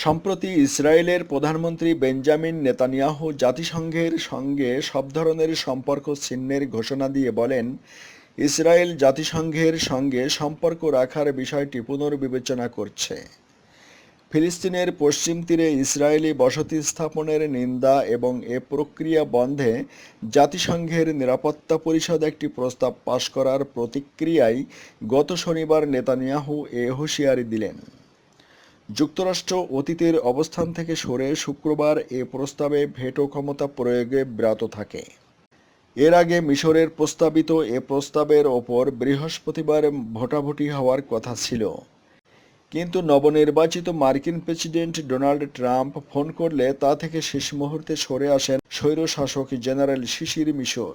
সম্প্রতি ইসরায়েলের প্রধানমন্ত্রী বেঞ্জামিন নেতানিয়াহু জাতিসংঘের সঙ্গে সব ধরনের সম্পর্ক ছিন্নের ঘোষণা দিয়ে বলেন, ইসরায়েল জাতিসংঘের সঙ্গে সম্পর্ক রাখার বিষয়টি পুনর্বিবেচনা করছে। ফিলিস্তিনের পশ্চিম তীরে ইসরায়েলি বসতি স্থাপনের নিন্দা এবং এ প্রক্রিয়া বন্ধে জাতিসংঘের নিরাপত্তা পরিষদ একটি প্রস্তাব পাশ করার প্রতিক্রিয়ায় গত শনিবার নেতানিয়াহু এ হুঁশিয়ারি দিলেন। যুক্তরাষ্ট্র অতীতের অবস্থান থেকে সরে শুক্রবার এ প্রস্তাবে ভেটো ক্ষমতা প্রয়োগে ব্রত থাকে। এর আগে মিশরের প্রস্তাবিত এ প্রস্তাবের ওপর বৃহস্পতিবার ভোটাভুটি হওয়ার কথা ছিল, কিন্তু নবনির্বাচিত মার্কিন প্রেসিডেন্ট ডোনাল্ড ট্রাম্প ফোন করলে তা থেকে শেষ মুহূর্তে সরে আসেন স্বৈরশাসক জেনারেল সিসির মিশর।